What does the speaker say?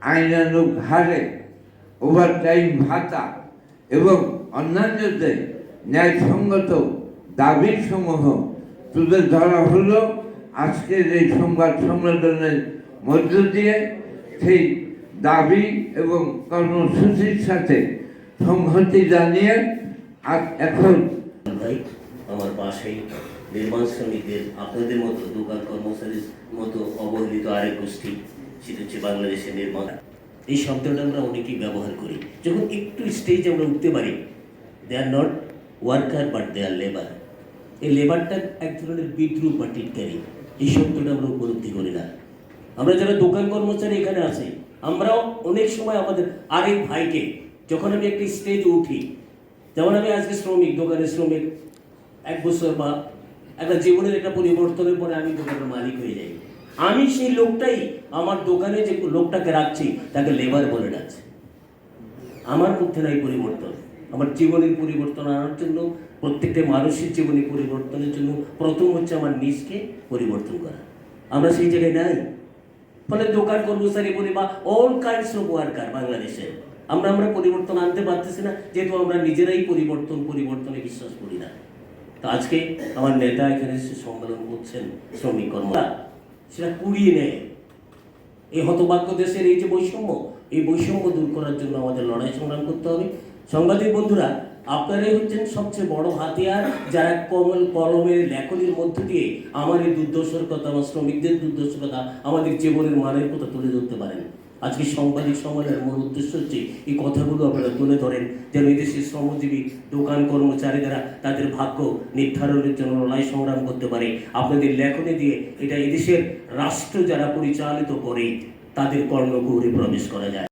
আইনানুগ হারে ওভারটাইম ভাতা এবং অন্যান্যদের ন্যায়সঙ্গত দাবিসমূহ তুলে ধরা হলো আজকের এই সংবাদ সম্মেলনের মধ্য দিয়ে। সেই দাবি এবং কর্মসূচির সাথে সংহতি জানিয়ে এখন আমার পাশেই নির্মাণ শ্রমিকদের আপনাদের মতো দোকান কর্মচারীর মতো অবহেলিত আরেক গোষ্ঠী, সেটা হচ্ছে বাংলাদেশের নির্মাণ। এই শব্দটা আমরা অনেকেই ব্যবহার করি। যখন একটু স্টেজ আমরা উঠতে পারি, they are not worker but they are labour. এই লেবারটা এক ধরনের বিদ্রুপ বা টিটকারি, এই শব্দটা আমরা উপলব্ধি করি না। আমরা যারা দোকান কর্মচারী এখানে আছি, আমরাও অনেক সময় আমাদের আরেক ভাইকে, যখন আমি একটি স্টেজে উঠি, যেমন আমি আজকে শ্রমিক, দোকানের শ্রমিক, 1 বছর বা একটা জীবনের একটা পরিবর্তনের পরে আমি দোকানের মালিক হয়ে যাই, আমি সেই লোকটাই আমার দোকানে যে লোকটাকে রাখছি তাকে লেবার বলে ডাকছি। আমার মধ্যে নাই পরিবর্তন। আমার জীবনের পরিবর্তন আনার জন্য, প্রত্যেকটা মানুষের জীবনে পরিবর্তনের জন্য প্রথম হচ্ছে আমার নিজকে পরিবর্তন করা। আমরা সেই জায়গায় নাই। ফলে দোকান কর্মচারী বলি বা অল কাইন্ডস অফ ওয়ার্কার বাংলাদেশে আমরা পরিবর্তন আনতে পারতেছি না, যেহেতু আমরা নিজেরাই পরিবর্তনে বিশ্বাস করি না। তো আজকে আমার নেতা এখানে সম্মেলন করছেন শ্রমিক কর্মরা, সেটা কুড়িয়ে নেয়। এই হতভাগ্য দেশের এই যে বৈষম্য, এই বৈষম্য দূর করার জন্য আমাদের লড়াই সংগ্রাম করতে হবে। সাংবাদিক বন্ধুরা, আপনারাই হচ্ছেন সবচেয়ে বড় হাতিয়ার, যারা কলমের লেখনির মধ্য দিয়ে আমার এই দুর্দশার কথা, আমার শ্রমিকদের দুর্দশার কথা, আমাদের জীবনের মানের কথা তুলে ধরতে পারেন। আজকে সাংবাদিক সম্মেলনের মূল উদ্দেশ্য হচ্ছে এই কথাগুলো আপনারা তুলে ধরেন, যেন এই দেশের শ্রমজীবী দোকান কর্মচারীরা তাদের ভাগ্য নির্ধারণের জন্য লড়াই সংগ্রাম করতে পারে। আপনাদের লেখনী দিয়ে এটা এদেশের রাষ্ট্র যারা পরিচালিত করে তাদের কর্ণকুহরে প্রবেশ করা যায়।